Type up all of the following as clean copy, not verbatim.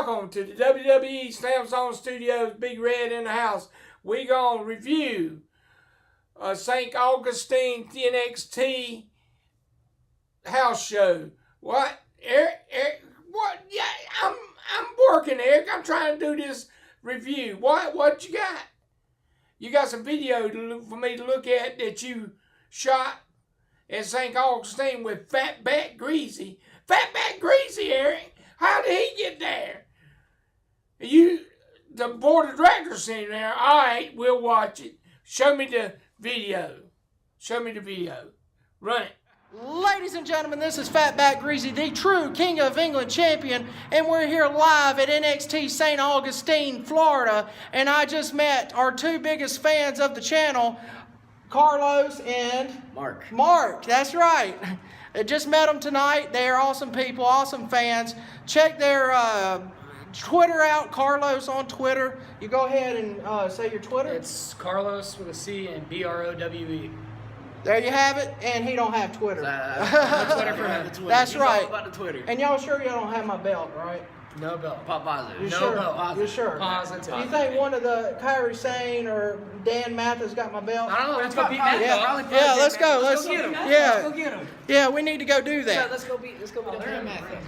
Welcome to the WWE Samsung Studios, Big Red in the house. We gonna review St. Augustine NXT house show. What? Eric? What? Yeah, I'm working, Eric. I'm trying to do this review. What you got? You got some video for me to look at that you shot at St. Augustine with Fatback Greasy. Fatback Greasy, Eric. How did he get there? The board of directors sitting there. All right, we'll watch it. Show me the video. Run it. Ladies and gentlemen, this is Fatback Greasy, the true King of England champion, and we're here live at NXT St. Augustine, Florida, and I just met our two biggest fans of the channel, Carlos and Mark, that's right. I just met them tonight. They are awesome people, awesome fans. Check their Twitter out, Carlos on Twitter. You go ahead and say your Twitter. It's Carlos with a C and BROWE. There you have it, and he don't have Twitter. No Twitter for him. That's He's right. all about the Twitter. And y'all sure y'all don't have my belt, right? No belt. Pop positive. You No sure? belt. Positive. You sure? Positive. You think one of the Kyrie Sane or Dan Matha's got my belt? I don't know. Let's go beat Matha. Yeah, let's go. Let's go get him. Yeah. Let's go get him. Yeah, we need to go do that. Let's go beat Matha.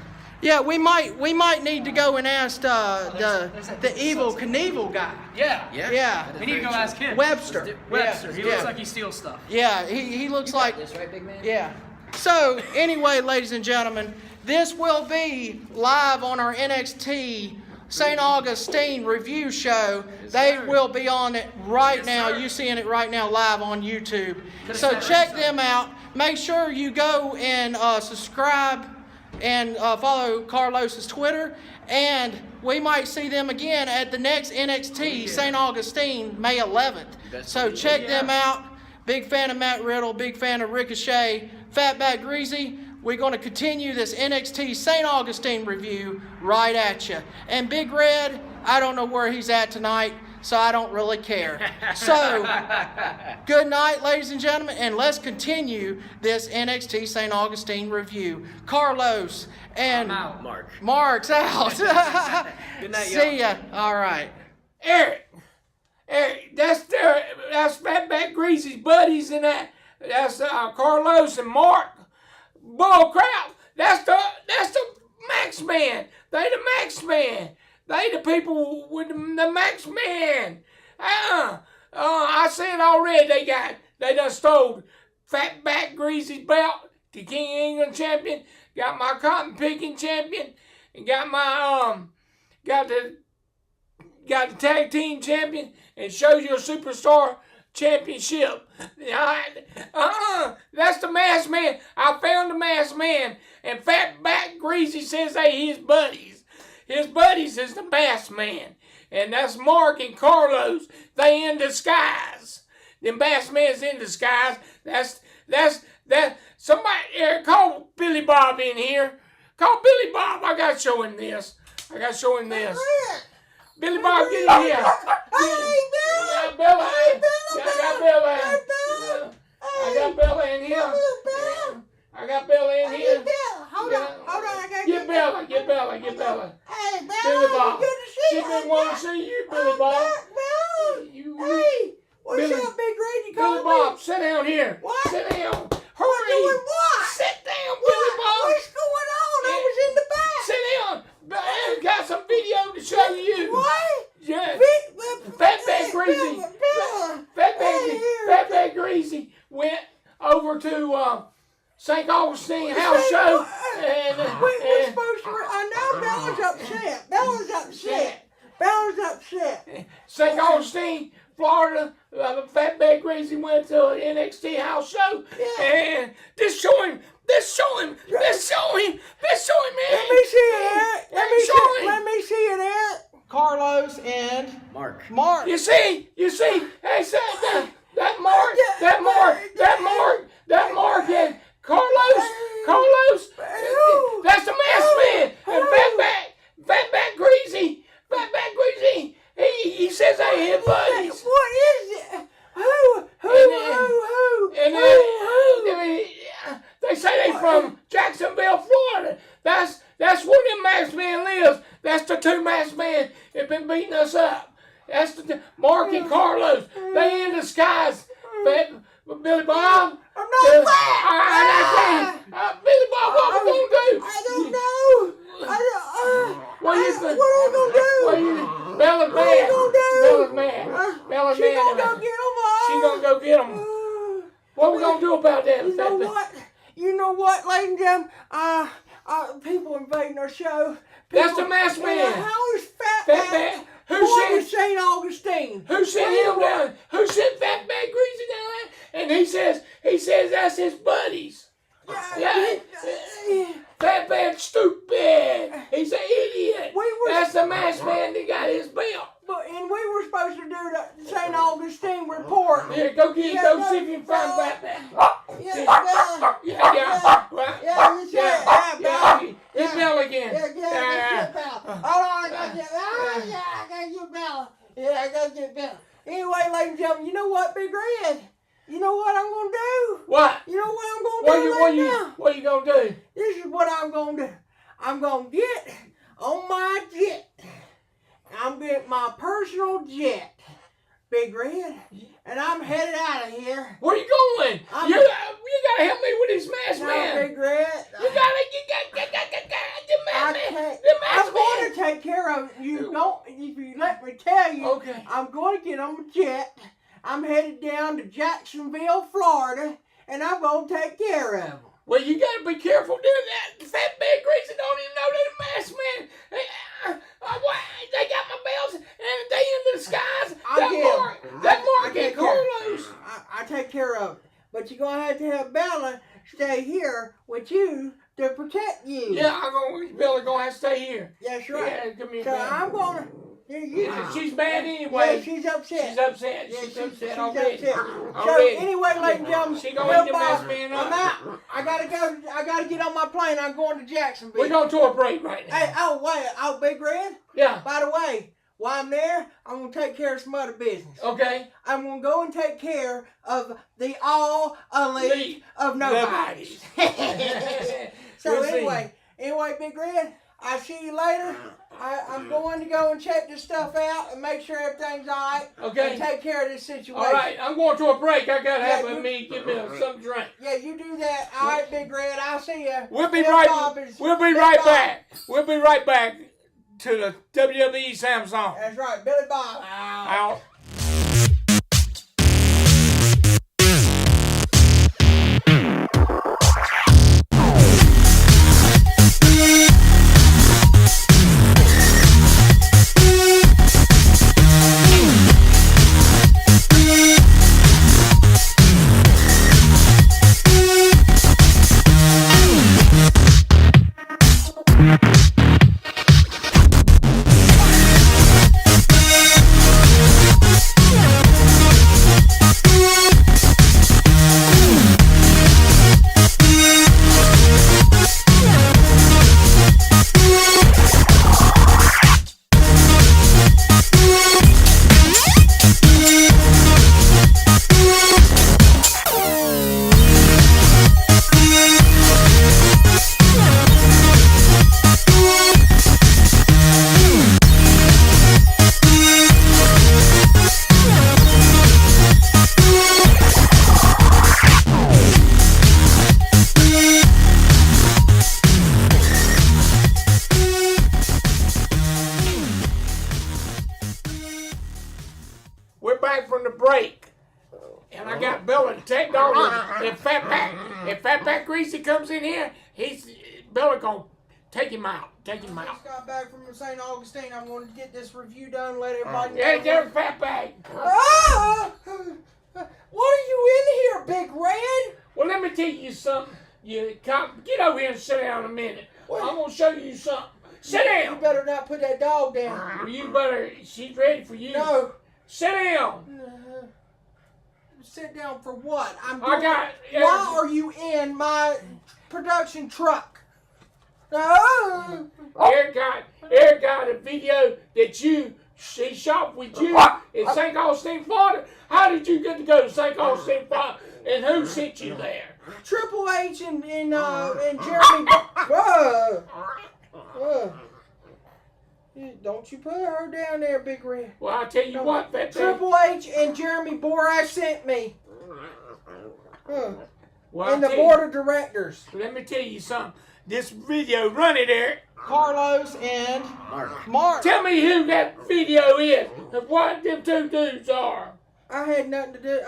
Yeah, we might need to go and ask the Evil Knievel guy. Yeah. We need to go ask him. Webster. Webster. Yeah. He looks like he steals stuff. Yeah, he looks like. This right, big man? Yeah. So anyway, ladies and gentlemen, this will be live on our NXT St. Augustine review show. They will be on it right now. You're seeing it right now live on YouTube. So check them out. Make sure you go and subscribe and follow Carlos's Twitter. And we might see them again at the next NXT St. Augustine, May 11th. So check them out. Big fan of Matt Riddle, big fan of Ricochet. Fatback Greasy, we're going to continue this NXT St. Augustine review right at you. And Big Red, I don't know where he's at tonight, so I don't really care. So, good night, ladies and gentlemen, and let's continue this NXT St. Augustine review. Carlos and Mark's out. Good night, See ya. All right. Eric, that's Fatback Greasy's buddies and that's Carlos and Mark. Bull crap. That's the Max Man. They the Max Man. They the people with the Max Man. I said already they done stole Fatback Greasy's belt, the King of England champion, got my cotton picking champion, and got my got the tag team champion, and shows you a superstar championship. That's the Masked Man. I found the Masked Man, and Fatback Greasy says they his buddies. His buddies is the Masked Man, and that's Mark and Carlos. They in disguise. The Masked Man's in disguise. That's somebody. Call Billy Bob in here. Call Billy Bob. I gotta show him this. Billy Bob, get in here. Hey, Billy. Billy. Hey, Billy. I got Billy. Hey, Billy. I got Billy in here. I got Billy in Hey, here. Billy. Hold on. I gotta Get Billy. Hey, Billy. Billy Bob. Good to see She you. been wanting to see you, Billy Bob. Billy. You, Hey, what's Billy. up, Big Red? You Billy calling Bob, me? sit down here. What? Sit down. What Hurry. doing what? Sit down, Billy Bob. What's going on? I was in the back. Sit down. I got some video to show you. What? Yeah. Fatback Greasy. Billy. Fatback Greasy went over to St. Augustine house show. We're supposed to. I know Bella's upset. St. Augustine, Florida. Fatback Greasy went to an NXT house show. Yeah. And this show him. Man. Let me see it, Eric. Let me see it, Eric. Carlos and Mark. You see, hey, say that Mark and Carlos, that's the Masked Man, and Fatback Greasy, he says they his buddies. What is it? Who? They say they from Jacksonville, Florida. That's where the Masked Man lives. That's the two Masked and Carlos. They in disguise. Billy Bob. I'm not fat. Billy Bob, what we gonna do? I don't know. What am I gonna do? Bella's What are you mad. gonna do? Bella's mad. Bella's She mad. gonna go get him. She gonna go get him. What we gonna do about that? You know what, ladies and gentlemen? People invading our show. That's the masked man. How is Fat Man. Who sent sent St. Augustine? Who sent him down? Who sent Fat Bad Greasy down there? And he says that's his buddies. Yeah. Fat Bad stupid. He's an idiot. That's the masked man that got his belt. And we were supposed to do the St. Augustine report. Here, go see if you can find Fat Bad. It's Bell again. Hold on, I gotta get Bella. Yeah, I gotta get Bella. Anyway, ladies and gentlemen, you know what, Big Red? You know what I'm gonna do? What? You know what I'm gonna do now? What are you gonna do? This is what I'm gonna do. I'm gonna get on my jet. I'm getting my personal jet, Big Red, and I'm headed out of here. Where you going? You gotta help me with this masked man. Big Red. You gotta the masked man. I'm going to take care of it. If you let me tell you, okay. I'm going to get on a jet. I'm headed down to Jacksonville, Florida, and I'm going to take care of them. Well, you gotta be careful doing that. Fat Bad Greasy don't even know they're the masked man. They got my belts and they in the disguise. That Mark and Carlos. I take care of it. But you're going to have Bella stay here with you to protect you. Yeah, Bella's going to have to stay here. That's right. Yeah, come here, so Bella. I'm going to... She's mad anyway. Yeah, she's upset. She's upset. Yeah, she's upset. So anyway, ladies and gentlemen, she gonna eat the masked man up. I'm out. I gotta go. I gotta get on my plane. I'm going to Jacksonville. We're going to a break right now. Hey, Big Red. Yeah. By the way, while I'm there, I'm gonna take care of some other business. Okay. I'm gonna go and take care of the all elite of nobodies. So anyway, Big Red, I'll see you later. I'm going to go and check this stuff out and make sure everything's all right. Okay. And take care of this situation. All right, I'm going to a break. I got to have give me something to drink. Yeah, you do that. All right, Big Red. I'll see you. We'll be right back. We'll be right back to the WWE Samsung. That's right, Billy Bob. Out. If Fatback Greasy comes in here, Billy gonna take him out. Take him out. I just got back from St. Augustine. I'm going to get this review done. Let everybody know. Yeah, there's Fatback. What are you in here, Big Red? Well, let me tell you something. Get over here and sit down a minute. I'm gonna show you something. Sit down. You better not put that dog down. You better. She's ready for you. No. Sit down. Sit down for what? Why are you in my production truck? Oh. Eric got a video that he shot with you in St. Augustine, Florida. How did you get to go to St. Augustine, Florida? And who sent you there? Triple H and Jeremy. Whoa. Don't you put her down there, Big Red. Well, I'll tell you what, that Triple H and Jeremy Borash sent me. Well, And the board of directors. Let me tell you something. This video, run it, Eric. Carlos and Mark. Tell me who that video is and what them two dudes are. I had nothing to do.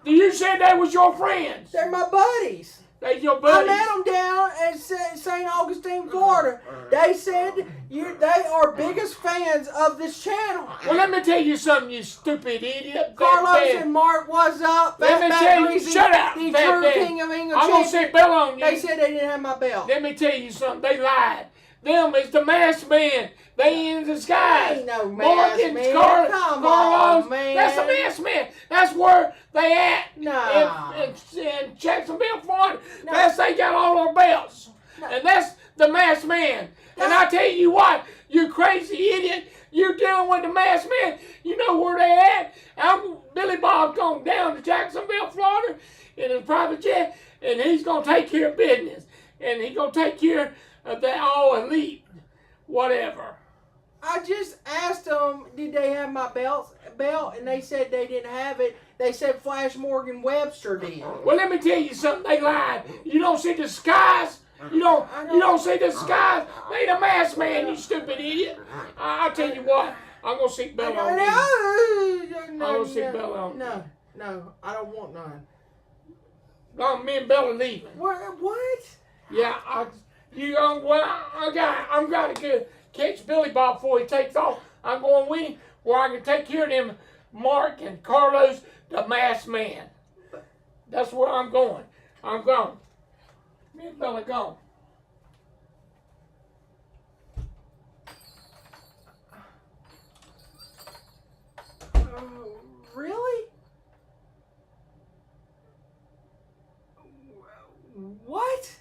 You said they was your friends. They're my buddies. They your I buddies. met them down at St. Augustine, Florida. They said they are biggest fans of this channel. Well, let me tell you something, you stupid idiot. Carlos and Mark, what's up? Let me tell you, shut up, the Fat true Man. King of England I'm going to champion. say bell on you. They said they didn't have my belt. Let me tell you something, they lied. Them is the masked man. They in disguise. Ain't no Mark masked and man. Come Carlos. on, man. That's the masked man. That's where they at. Nah. In Jacksonville, Florida. No. That's they got all our belts. No. And that's the masked man. And I tell you what, you crazy idiot. You're dealing with the masked man. You know where they at. Billy Bob's going down to Jacksonville, Florida in his private jet. And he's going to take care of business. And he's going to take care of that all elite. Whatever. I just asked them, did they have my belt? And they said they didn't have it. They said Flash Morgan Webster did. Well, let me tell you something. They lied. You don't see the skies. You don't see the skies. They the masked man, you stupid idiot. I'll tell you what. I'm gonna see Bella on you. I'm gonna see Bella on you. No, I don't want none. No, me and Bella leaving. What? Yeah, I'm gonna go catch Billy Bob before he takes off. I'm going with him where I can take care of them Mark and Carlos, the masked man. That's where I'm going. I'm gone. Me and Bella gone. Really? What?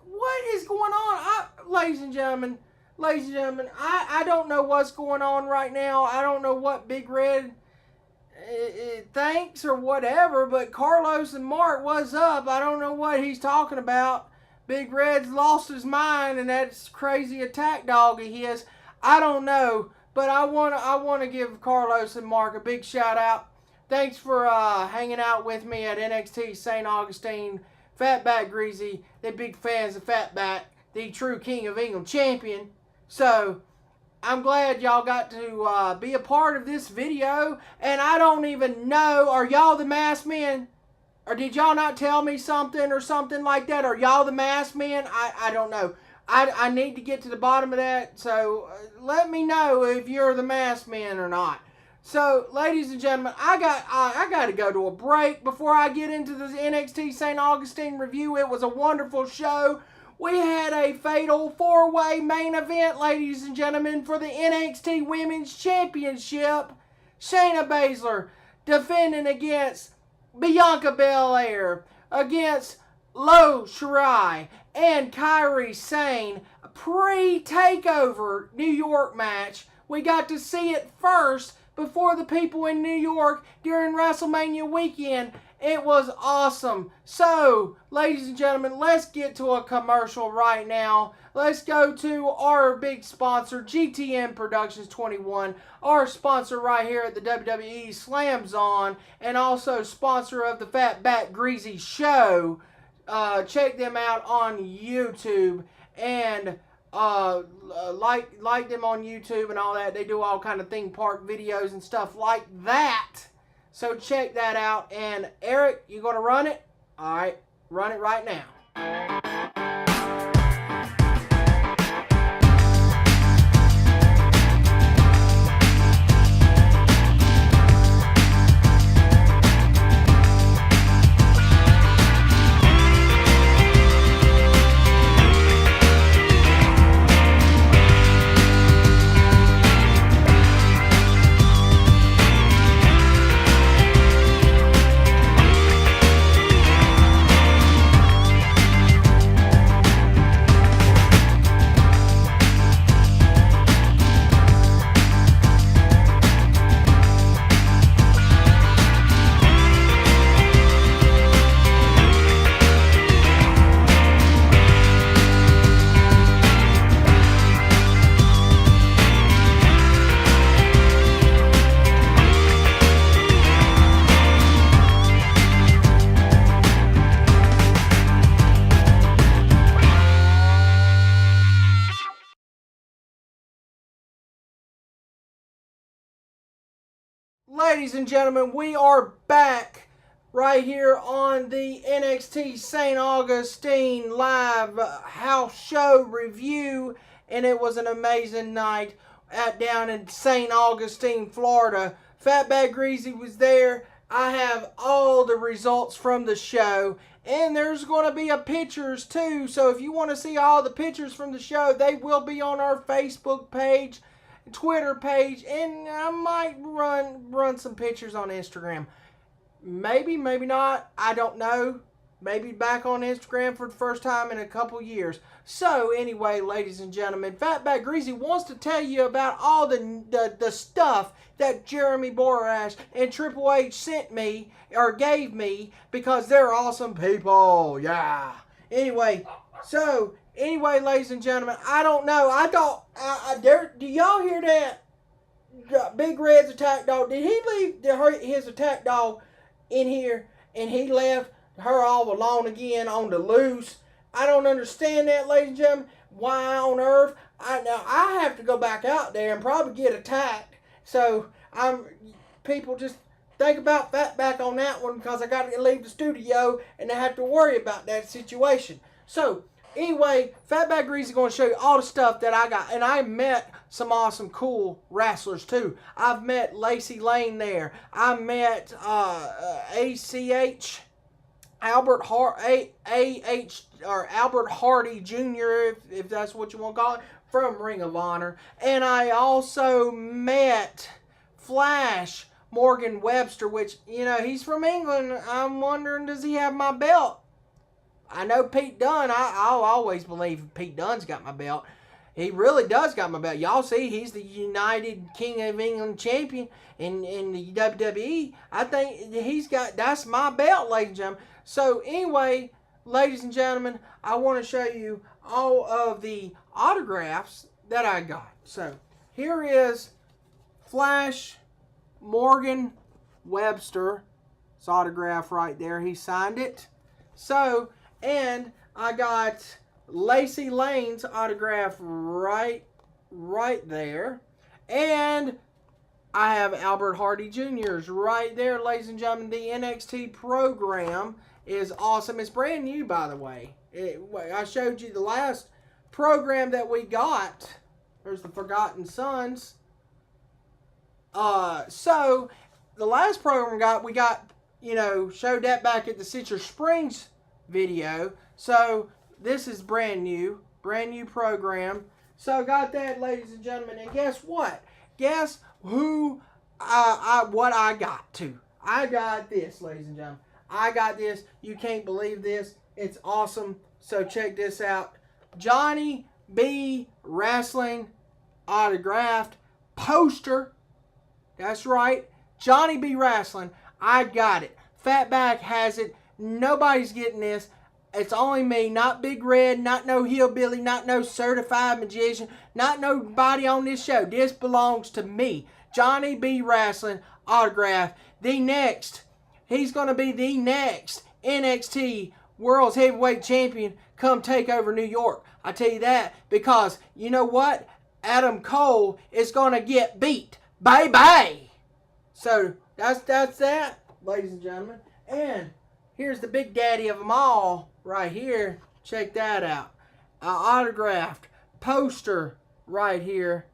What is going on? Ladies and gentlemen, I don't know what's going on right now. I don't know what Big Red thinks or whatever, but Carlos and Mark, what's up? I don't know what he's talking about. Big Red's lost his mind, and that's crazy attack dog of his. I don't know, but I want to give Carlos and Mark a big shout out. Thanks for hanging out with me at NXT St. Augustine. Fatback Greasy, they're big fans of Fatback, the true King of England champion. So, I'm glad y'all got to be a part of this video. And I don't even know, are y'all the masked men? Or did y'all not tell me something or something like that? Are y'all the masked men? I don't know. I need to get to the bottom of that. So, let me know if you're the masked men or not. So, ladies and gentlemen, I got to go to a break before I get into the NXT St. Augustine review. It was a wonderful show. We had a fatal 4-way main event, ladies and gentlemen, for the NXT Women's Championship. Shayna Baszler defending against Bianca Belair, against Lo Shirai and Kairi Sane. A pre-TakeOver New York match. We got to see it first before the people in New York during WrestleMania weekend. It was awesome. So, ladies and gentlemen, let's get to a commercial right now. Let's go to our big sponsor, GTN Productions 21, our sponsor right here at the WWE Slams On, and also sponsor of the Fatback Greasy Show. Check them out on YouTube and like them on YouTube and all that. They do all kind of theme park videos and stuff like that. So check that out. And Eric, you gonna run it? All right, run it right now. ladies and gentlemen, we are back right here on the NXT St. Augustine live house show review, and it was an amazing night down in St. Augustine, Florida. Fatback Greasy was there. I have all the results from the show, and there's going to be pictures too. So if you want to see all the pictures from the show, they will be on our Facebook page, Twitter page, and I might run some pictures on Instagram. Maybe not. I don't know. Maybe back on Instagram for the first time in a couple years. So anyway, ladies and gentlemen, Fatback Greasy wants to tell you about all the stuff that Jeremy Borash and Triple H sent me or gave me because they're awesome people. Yeah. Anyway, ladies and gentlemen, I don't know. I thought, do y'all hear that? Big Red's attack dog. Did he leave his attack dog in here and he left her all alone again on the loose? I don't understand that, ladies and gentlemen. Why on earth? I have to go back out there and probably get attacked. So people just think about Fatback on that one because I got to leave the studio and I have to worry about that situation. So anyway, Fatback Greasy is going to show you all the stuff that I got. And I met some awesome, cool wrestlers too. I've met Lacey Lane there. I met Albert Hardie Jr., if that's what you want to call it, from Ring of Honor. And I also met Flash Morgan Webster, which, he's from England. I'm wondering, does he have my belt? I know Pete Dunne. I'll always believe Pete Dunne's got my belt. He really does got my belt. Y'all see, he's the United King of England champion in the WWE. I think that's my belt, ladies and gentlemen. So anyway, ladies and gentlemen, I want to show you all of the autographs that I got. So here is Flash Morgan Webster's autograph right there. He signed it. So, and I got Lacey Lane's autograph right there. And I have Albert Hardie Jr.'s right there, ladies and gentlemen. The NXT program is awesome. It's brand new, by the way. I showed you the last program that we got. There's the Forgotten Sons. So, the last program we got, showed that back at the Citrus Springs video. So, this is brand new program. So, got that, ladies and gentlemen. And guess what? Guess who what I got too. I got this, ladies and gentlemen. I got this. You can't believe this. It's awesome. So check this out. Johnny B Wrestling autographed poster. That's right. Johnny B Wrestling. I got it. Fatback has it. Nobody's getting this. It's only me, not Big Red, not no hillbilly, not no certified magician, not nobody on this show. This belongs to me. Johnny B Wrestling autograph. He's going to be the next NXT World's Heavyweight Champion come TakeOver New York. I tell you that because, you know what? Adam Cole is going to get beat. Bye-bye. So, that's that, ladies and gentlemen. And here's the big daddy of them all right here. Check that out. An autographed poster right here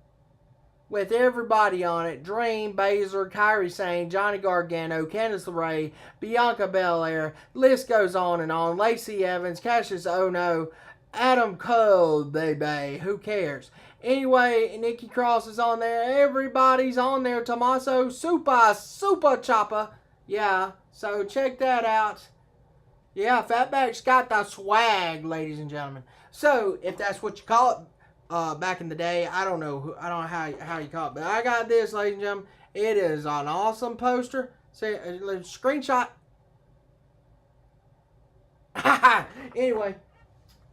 with everybody on it. Dream, Baszler, Kairi Sane, Johnny Gargano, Candice LeRae, Bianca Belair. List goes on and on. Lacey Evans, Kassius Ohno, Adam Cole, baby. Who cares? Anyway, Nikki Cross is on there. Everybody's on there. Tommaso Super Chopper. Yeah, so check that out. Yeah, Fatback's got the swag, ladies and gentlemen. So, if that's what you call it, back in the day, I don't know how you call it, but I got this, ladies and gentlemen. It is an awesome poster. See, screenshot. Anyway,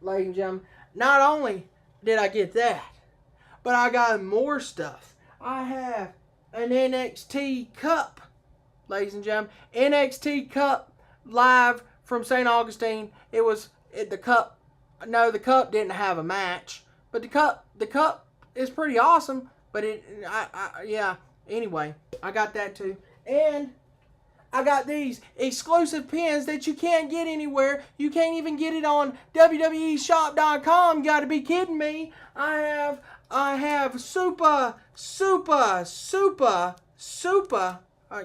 ladies and gentlemen, not only did I get that, but I got more stuff. I have an NXT Cup, ladies and gentlemen. NXT Cup live from St. Augustine. The cup didn't have a match, but the cup is pretty awesome. But yeah. Anyway, I got that too. And I got these exclusive pins that you can't get anywhere. You can't even get it on WWEshop.com. You gotta be kidding me. I have super,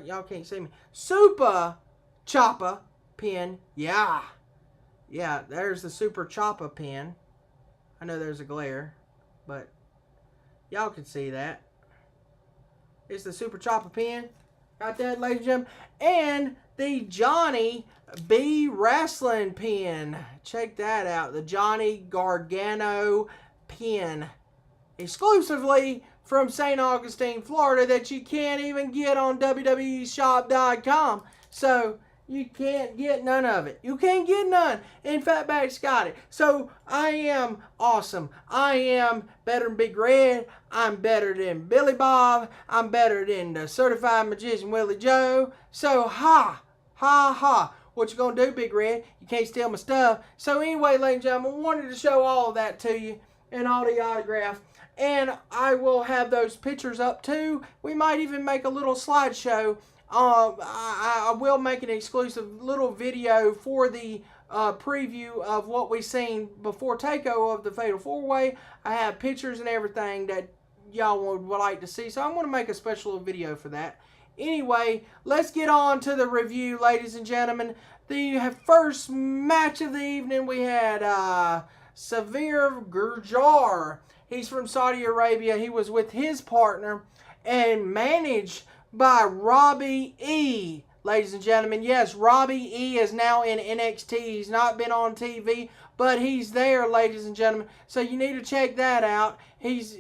y'all can't see me. Super Choppa pin. Yeah, there's the Super Choppa pin. I know there's a glare, but y'all can see that. It's the Super Choppa pin. Got that, ladies and gentlemen. And the Johnny B Wrestling pin. Check that out. The Johnny Gargano pin. Exclusively from St. Augustine, Florida, that you can't even get on WWEshop.com. So, you can't get none of it. You can't get none. And Fatback's got it. So, I am awesome. I am better than Big Red. I'm better than Billy Bob. I'm better than the Certified Magician Willie Joe. So, ha. What you gonna do, Big Red? You can't steal my stuff. So, anyway, ladies and gentlemen, I wanted to show all of that to you and all the autographs. And I will have those pictures up too. We might even make a little slideshow. I will make an exclusive little video for the preview of what we seen before TakeOver of the Fatal 4-Way. I have pictures and everything that y'all would like to see. So I'm going to make a special little video for that. Anyway, let's get on to the review, ladies and gentlemen. The first match of the evening, we had Saurav Gurjar. He's from Saudi Arabia. He was with his partner and managed by Robbie E. Ladies and gentlemen, yes, Robbie E is now in NXT. He's not been on TV, but he's there, ladies and gentlemen. So you need to check that out. He's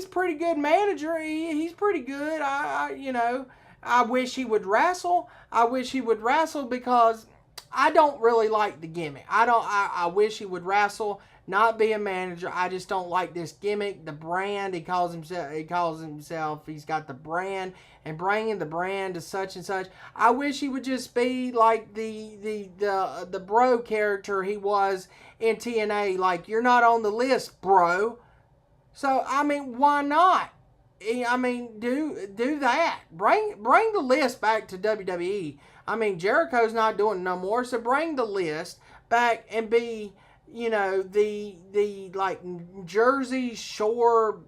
pretty good manager. He's pretty good. I wish he would wrestle. I wish he would wrestle because I don't really like the gimmick. I wish he would wrestle, not be a manager. I just don't like this gimmick, the brand. He calls himself. He's got the brand and bringing the brand to such and such. I wish he would just be like the bro character he was in TNA. Like, you're not on the list, bro. So I mean, why not? I mean, do that. Bring the list back to WWE. I mean, Jericho's not doing it no more, so bring the list back and be, the like Jersey Shore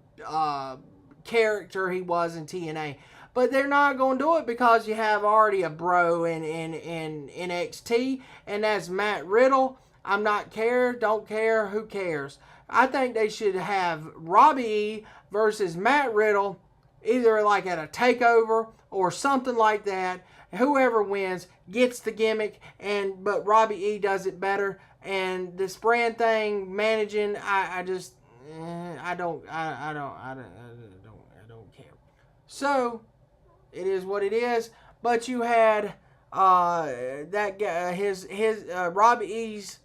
character he was in TNA. But they're not going to do it because you have already a bro in NXT, and that's Matt Riddle. Don't care, who cares? I think they should have Robbie versus Matt Riddle, either like at a TakeOver or something like that. Whoever wins gets the gimmick, but Robbie E does it better. And this brand thing, managing, I don't care. So it is what it is. But you had that guy, Robbie E's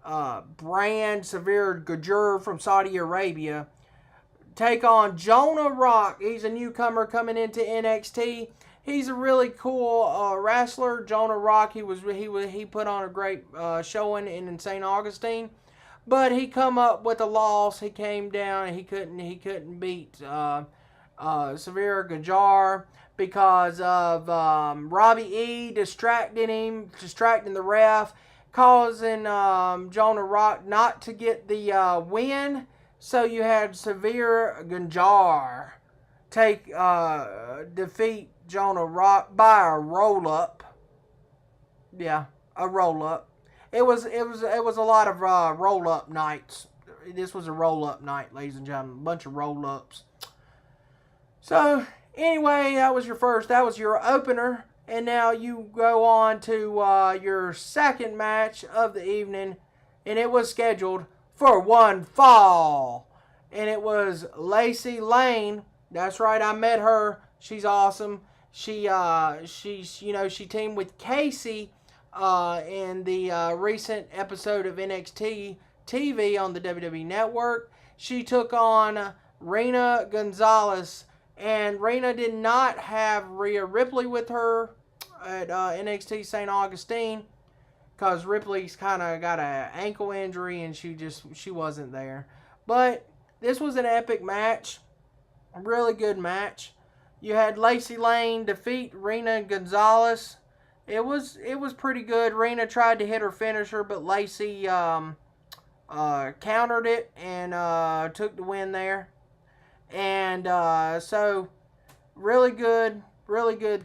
brand, Saurav Gurjar from Saudi Arabia, take on Jonah Rock. He's a newcomer coming into NXT. He's a really cool wrestler. Jonah Rock, he put on a great showing in St. Augustine, but he come up with a loss. He came down and he couldn't beat Saurav Gurjar because of Robbie E distracting the ref, causing Jonah Rock not to get the win. So you had Saurav Gurjar defeat Jonah Rock by a roll-up. Yeah, a roll-up. It was a lot of roll-up nights. This was a roll-up night, ladies and gentlemen. A bunch of roll-ups. So, anyway, that was your opener. And now you go on to your second match of the evening. And it was scheduled for one fall. And it was Lacey Lane. That's right, I met her. She's awesome. She teamed with Casey in the recent episode of NXT TV on the WWE Network. She took on Reina Gonzalez, and Reina did not have Rhea Ripley with her at NXT St. Augustine because Ripley's kind of got an ankle injury and she wasn't there. But this was an epic match, a really good match. You had Lacey Lane defeat Reina Gonzalez. It was pretty good. Reina tried to hit her finisher, but Lacey countered it and took the win there. And so really good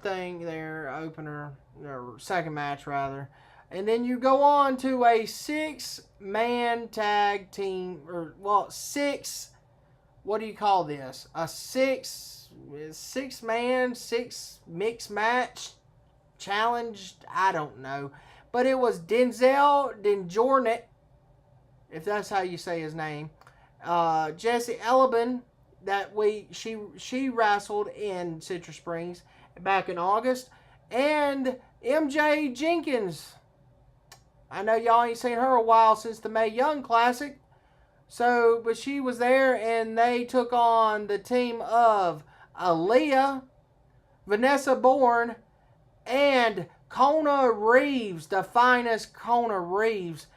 thing there, opener, or second match rather. And then you go on to a 6-man tag team, what do you call this? A 6-man, 6 mixed match challenge, I don't know. But it was Denzel, DeJournette, if that's how you say his name, Jessie, Elaban, that she wrestled in Citrus Springs back in August, and MJ Jenkins. I know y'all ain't seen her a while since the Mae Young Classic, but she was there, and they took on the team of Aliyah, Vanessa Borne, and Kona Reeves, the finest Kona Reeves.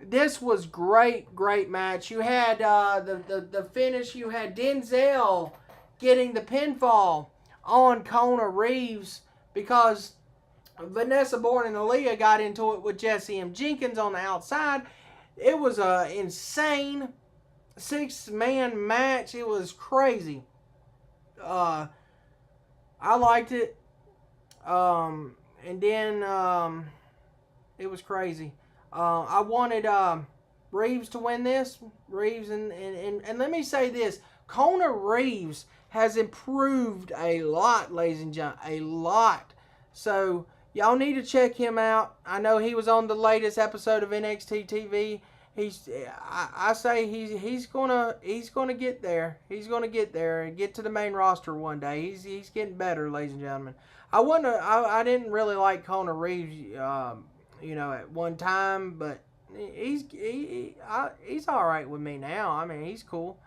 This was great match. You had the finish. You had Denzel getting the pinfall on Kona Reeves because Vanessa Borne and Aliyah got into it with Jessie and Jenkins on the outside. It was an insane 6-man match. It was crazy. I liked it. And then it was crazy. I wanted Reeves to win this. Reeves and let me say this. Kona Reeves has improved a lot, ladies and gentlemen. A lot. So y'all need to check him out. I know he was on the latest episode of NXT TV. I say he's gonna get there. He's gonna get there and get to the main roster one day. He's getting better, ladies and gentlemen. I didn't really like Kona Reeves, at one time, but he's all right with me now. I mean, he's cool.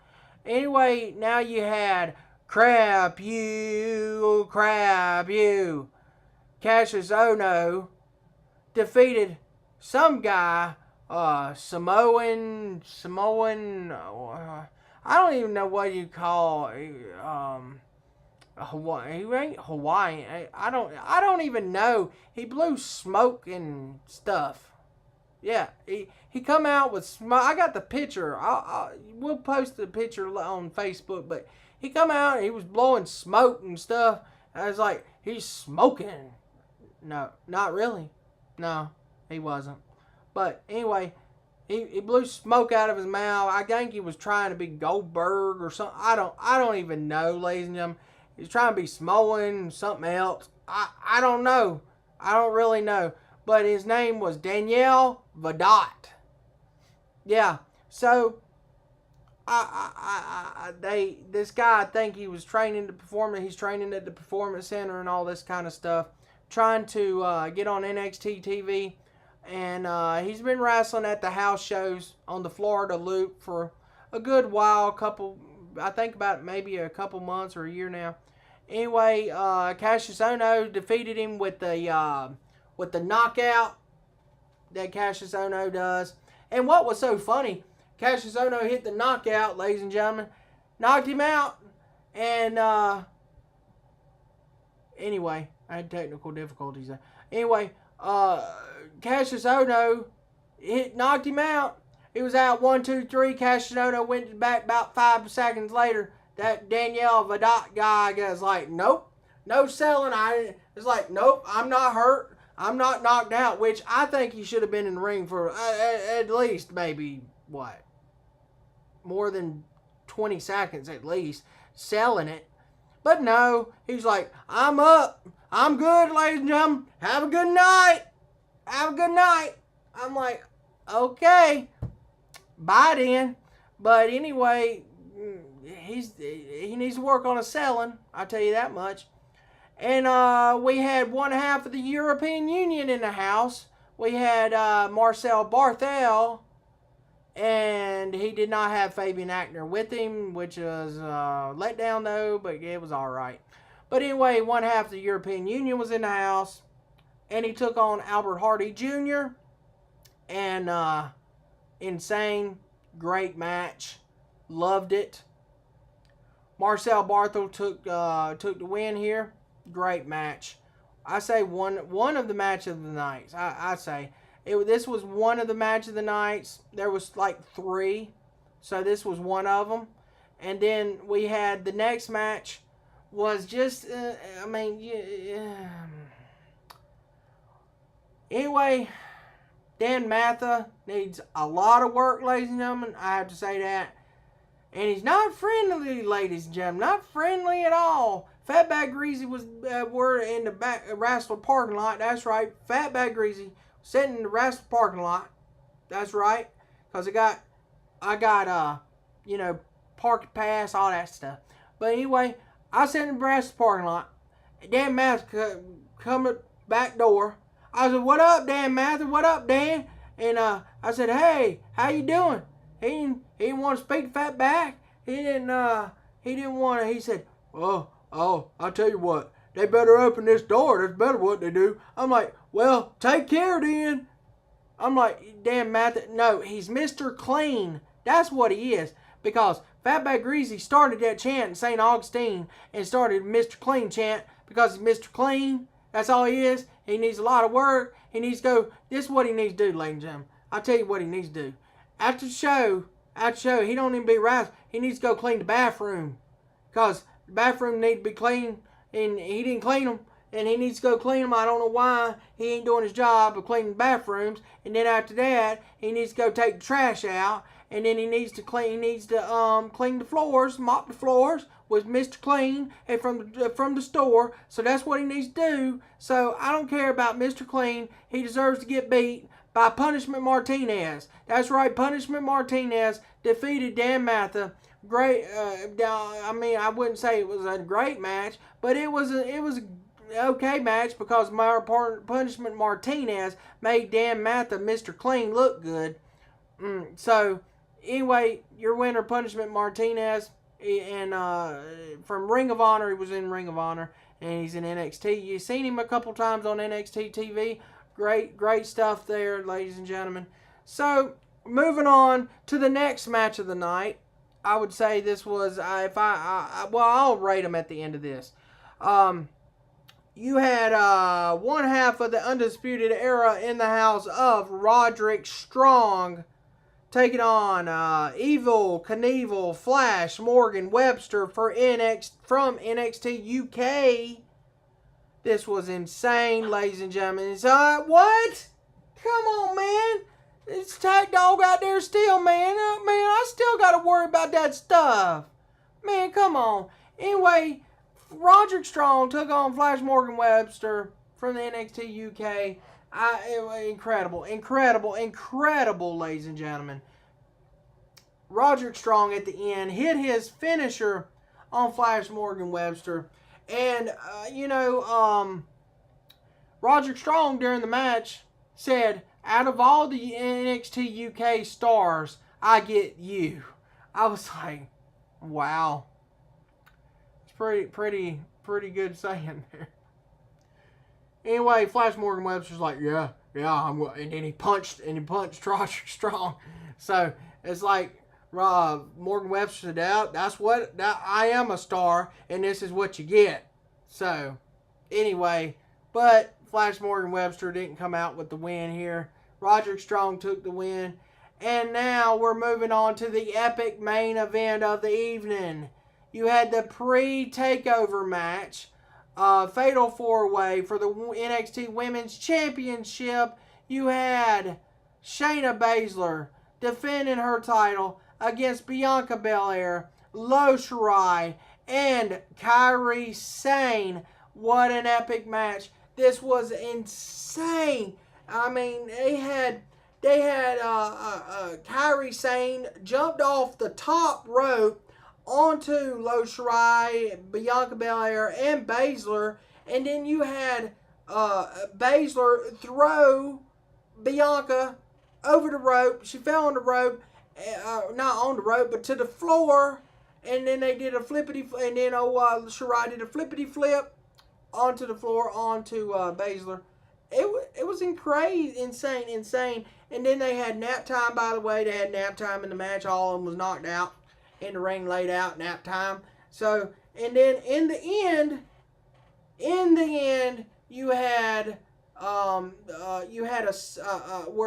Anyway, now you had crap you. Kassius Ohno defeated some guy, Samoan. I don't even know what you call Hawaii. He ain't Hawaiian. I don't even know. He blew smoke and stuff. Yeah, he come out with smoke. I got the picture. We'll post the picture on Facebook. But he come out and he was blowing smoke and stuff. I was like, he's smoking. No, not really. No, he wasn't. But anyway, he blew smoke out of his mouth. I think he was trying to be Goldberg or something. I don't even know, ladies and gentlemen. He's trying to be Samoan, something else. I don't know. I don't really know. But his name was Danielle Vidot. Yeah. So this guy, I think he was training to perform. He's training at the Performance Center and all this kind of stuff, trying to get on NXT TV. And he's been wrestling at the house shows on the Florida Loop for a good while, I think about maybe a couple months or a year now. Anyway, Kassius Ohno defeated him with the knockout that Kassius Ohno does. And what was so funny, Kassius Ohno hit the knockout, ladies and gentlemen, knocked him out, and anyway, I had technical difficulties there. Anyway, Kassius Ohno knocked him out. He was out 1, 2, 3. Kassius Ohno went back about 5 seconds later. That Danielle Vidot guy was like, nope, no selling. It's like, nope, I'm not hurt. I'm not knocked out, which I think he should have been in the ring for at least maybe, more than 20 seconds at least, selling it. But no, he's like, I'm up. I'm good, ladies and gentlemen. Have a good night. Have a good night. I'm like, okay, bye then. But anyway, he needs to work on his selling, I'll tell you that much. And we had one half of the European Union in the house. We had Marcel Barthel, and he did not have Fabian Aichner with him, which was let down though, but it was all right. But anyway, one half of the European Union was in the house, and he took on Albert Hardie Jr. And insane, great match. Loved it. Marcel Barthel took the win here. Great match. I say one of the match of the nights. I say this was one of the match of the nights. There was like 3, so this was one of them. And then we had the next match was just anyway. Dan Matha needs a lot of work, ladies and gentlemen. I have to say that. And he's not friendly, ladies and gentlemen. Not friendly at all. Fatback Greasy was were in the back Wrestler parking lot. That's right. Fatback Greasy sitting in the Wrestler parking lot. That's right. Because I got parking pass, all that stuff. But anyway, I sat in the Wrestler parking lot. Dan Matha come up back door. I said, "What up, Dan Matha? What up, Dan?" And I said, "Hey, how you doing?" He didn't want to speak to Fatback. He didn't want to. He said, "Oh, I'll tell you what. They better open this door. That's better what they do." I'm like, "Well, take care then." I'm like, Dan Matha. No, he's Mr. Clean. That's what he is. Because Fatback Greasy started that chant in St. Augustine and started Mr. Clean chant because he's Mr. Clean. That's all he is. He needs a lot of work. He needs to go. This is what he needs to do, ladies and gentlemen. I'll tell you what he needs to do. After the show, he don't even be right. He needs to go clean the bathroom. Because the bathroom need to be clean. And he didn't clean them. And he needs to go clean them. I don't know why. He ain't doing his job of cleaning bathrooms. And then after that, he needs to go take the trash out. And then he needs to clean the floors, mop the floors with Mr. Clean and from the store. So that's what he needs to do. So I don't care about Mr. Clean. He deserves to get beat by Punishment Martinez. That's right, Punishment Martinez defeated Dan Matha. Great. I wouldn't say it was a great match, but it was an okay match because Punishment Martinez made Dan Matha, Mr. Clean, look good. So anyway, your winner, Punishment Martinez, and from Ring of Honor. He was in Ring of Honor, and he's in NXT. You've seen him a couple times on NXT TV. Great stuff there, ladies and gentlemen. So, moving on to the next match of the night. I would say this was, I'll rate them at the end of this. You had one half of the Undisputed Era in the house of Roderick Strong taking on Evil Knievel Flash Morgan Webster from NXT UK. This was insane, ladies and gentlemen. What? Come on, man. It's Tag Dog out there still, man. I still got to worry about that stuff. Man, come on. Anyway, Roderick Strong took on Flash Morgan Webster from the NXT UK. Incredible, ladies and gentlemen. Roderick Strong at the end hit his finisher on Flash Morgan Webster. And, Roderick Strong during the match said, "Out of all the NXT UK stars, I get you." I was like, wow. It's pretty good saying there. Anyway, Flash Morgan Webster's like, yeah, and then he punched Roderick Strong. So it's like Morgan Webster said, I am a star, and this is what you get. So anyway, but Flash Morgan Webster didn't come out with the win here. Roderick Strong took the win. And now we're moving on to the epic main event of the evening. You had the pre-TakeOver match. Fatal 4-way for the NXT Women's Championship. You had Shayna Baszler defending her title against Bianca Belair, Io Shirai, and Kairi Sane. What an epic match. This was insane. I mean, they had Kairi Sane jumped off the top rope onto Io Shirai, Bianca Belair, and Baszler, and then you had Baszler throw Bianca over the rope. She fell on the rope, not on the rope, but to the floor, and then they did a flippity, and then Shirai did a flippity flip onto the floor onto Baszler. It was insane. And then they had nap time, by the way. They had nap time in the match. All of them was knocked out in the ring, laid out, nap time. So, and then in the end, you had where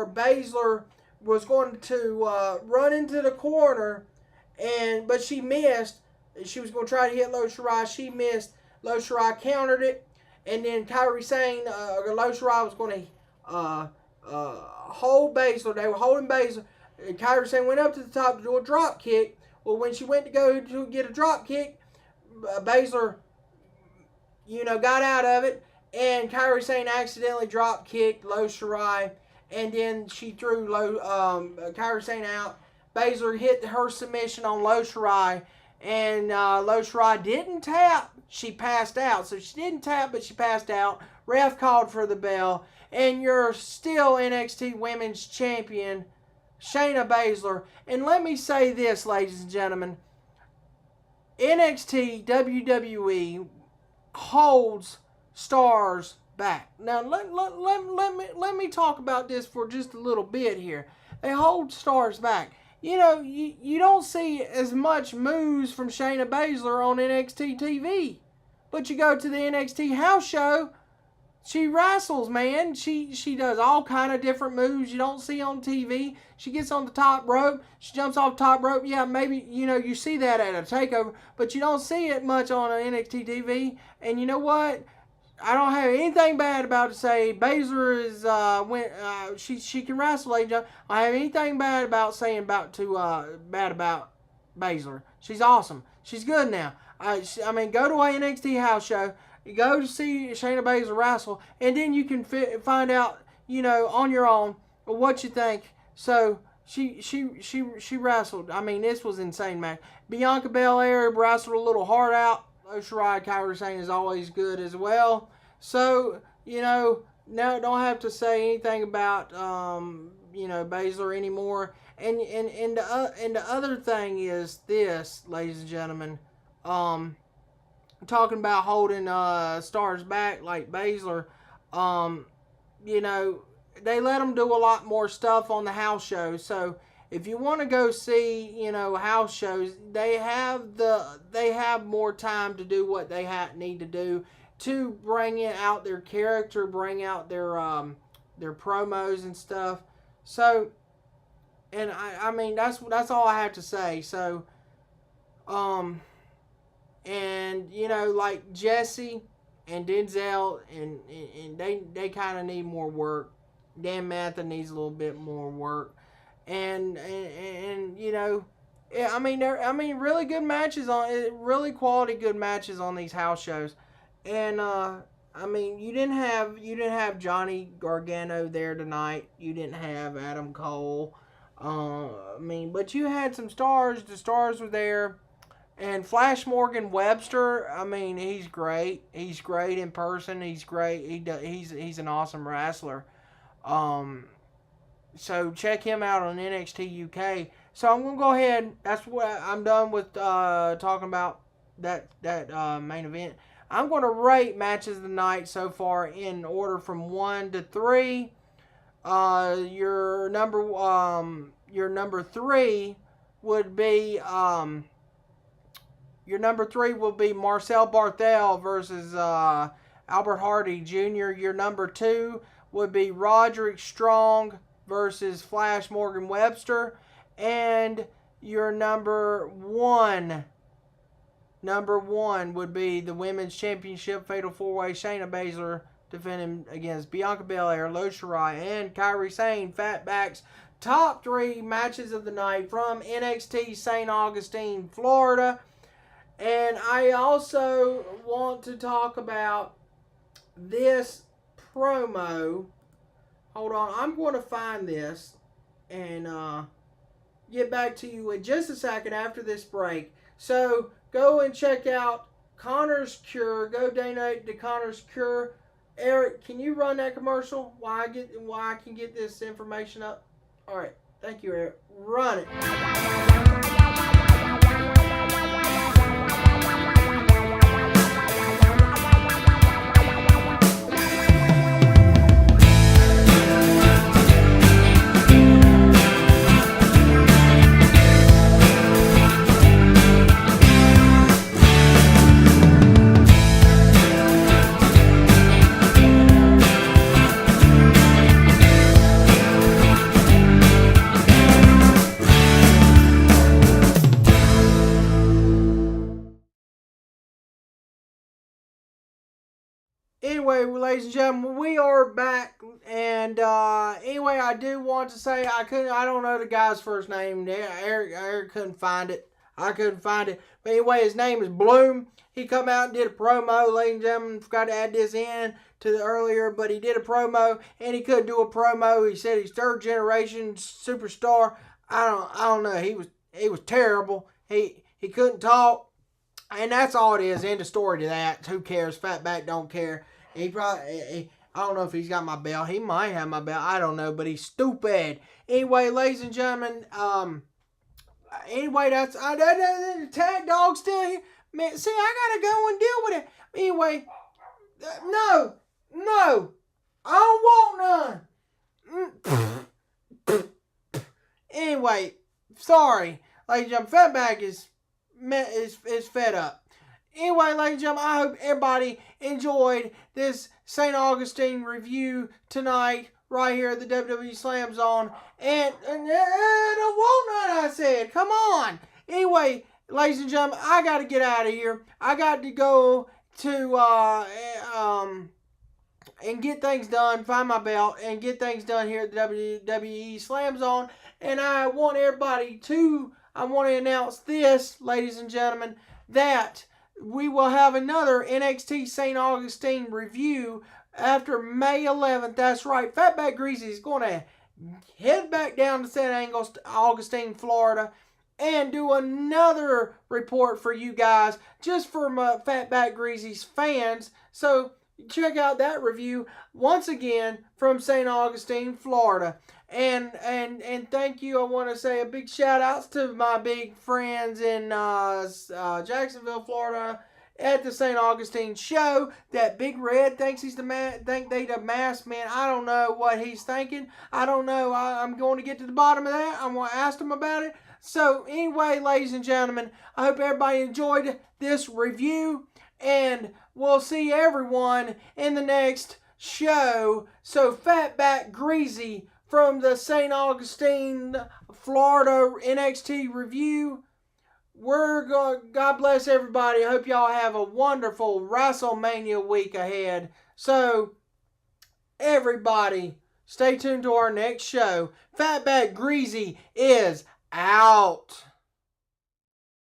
Baszler was going to run into the corner, but she missed. She was going to try to hit Lo Shirai. She missed. Lo Shirai countered it, and then Kairi Sane, Lo Shirai was going to hold Baszler. They were holding Baszler. Kairi Sane went up to the top to do a drop kick. Well, when she went to go to get a drop kick, Baszler, got out of it, and Kairi Sane accidentally drop kicked Lo Shirai, and then she threw Kairi Sane out. Baszler hit her submission on Lo Shirai, and Lo Shirai didn't tap. She passed out. So she didn't tap, but she passed out. Ref called for the bell, and you're still NXT Women's Champion, Shayna Baszler. And let me say this, ladies and gentlemen. NXT WWE holds stars back. Now, let me talk about this for just a little bit here. They hold stars back. You don't see as much moves from Shayna Baszler on NXT TV. But you go to the NXT house show, she wrestles, man. She does all kind of different moves you don't see on TV. She gets on the top rope. She jumps off the top rope. Yeah, maybe, you see that at a TakeOver, but you don't see it much on NXT TV. And you know what? I don't have anything bad about to say. Baszler is she can wrestle, ladies and gentlemen. I don't have anything bad about saying bad about Baszler. She's awesome. She's good now. Go to an NXT house show. You go to see Shayna Baszler wrestle, and then you can find out, on your own what you think. So she wrestled. This was insane, man. Bianca Belair wrestled a little hard out. Lo Shirai, Kairi Sane is always good as well. So, now don't have to say anything about, Baszler anymore. And the other thing is this, ladies and gentlemen. Talking about holding stars back like Baszler. They let them do a lot more stuff on the house shows. So, if you want to go see, house shows, they have more time to do what they need to do to bring out their character, bring out their promos and stuff. So, and that's all I have to say. So, and like Jessie and Denzel, and they kind of need more work. Dan Matha needs a little bit more work. And really good matches really quality good matches on these house shows. And you didn't have Johnny Gargano there tonight. You didn't have Adam Cole. But you had some stars. The stars were there. And Flash Morgan Webster, he's great. He's great in person. He's great. He's an awesome wrestler. So check him out on NXT UK. So I'm gonna go ahead. That's what I'm done with talking about that main event. I'm gonna rate matches of the night so far in order from 1 to 3. Your number 3 would be Marcel Barthel versus Albert Hardie Jr. Your number 2 would be Roderick Strong versus Flash Morgan Webster. And your number one would be the Women's Championship Fatal 4-Way Shayna Baszler defending against Bianca Belair, Lo Shirai, and Kairi Sane. Fatback's top 3 matches of the night from NXT St. Augustine, Florida. And I also want to talk about this promo. Hold on, I'm going to find this and get back to you in just a second after this break. So go and check out Connor's Cure. Go donate to Connor's Cure. Eric, can you run that commercial while I can get this information up? All right, thank you, Eric. Run it. anyway, ladies and gentlemen, we are back. And anyway, I do want to say I don't know the guy's first name. Eric couldn't find it. I couldn't find it. But anyway, his name is Bloom. He come out and did a promo, ladies and gentlemen. Forgot to add this in to the earlier, but he did a promo and he couldn't do a promo. He said he's third generation superstar. I don't know. He was terrible. He couldn't talk. And that's all it is. End of story to that. Who cares? Fatback don't care. I don't know if he's got my belt. He might have my belt. I don't know, but he's stupid. Anyway, ladies and gentlemen, anyway, that's the tag dog still here. Man, see, I gotta go and deal with it. Anyway, no, I don't want none. Anyway, sorry, ladies and gentlemen, Fatback is fed up. Anyway, ladies and gentlemen, I hope everybody enjoyed this St. Augustine review tonight, right here at the WWE Slam Zone. And I don't want none, I said. Come on. Anyway, ladies and gentlemen, I got to get out of here. I got to go to and get things done, find my belt, and get things done here at the WWE Slam Zone. And I want to announce this, ladies and gentlemen, that we will have another NXT St. Augustine review after May 11th. That's right. Fatback Greasy is going to head back down to St. Augustine, Florida, and do another report for you guys, just for my Fatback Greasy's fans. So check out that review once again from St. Augustine, Florida. And thank you. I want to say a big shout outs to my big friends in Jacksonville, Florida, at the St. Augustine show. That Big Red thinks he's the man. Think they the masked man. I don't know what he's thinking. I don't know. I'm going to get to the bottom of that. I'm going to ask him about it. So anyway, ladies and gentlemen, I hope everybody enjoyed this review, and we'll see everyone in the next show. So Fatback Greasy from the St. Augustine, Florida NXT review. God bless everybody. I hope y'all have a wonderful WrestleMania week ahead. So, everybody, stay tuned to our next show. Fatback Greasy is out.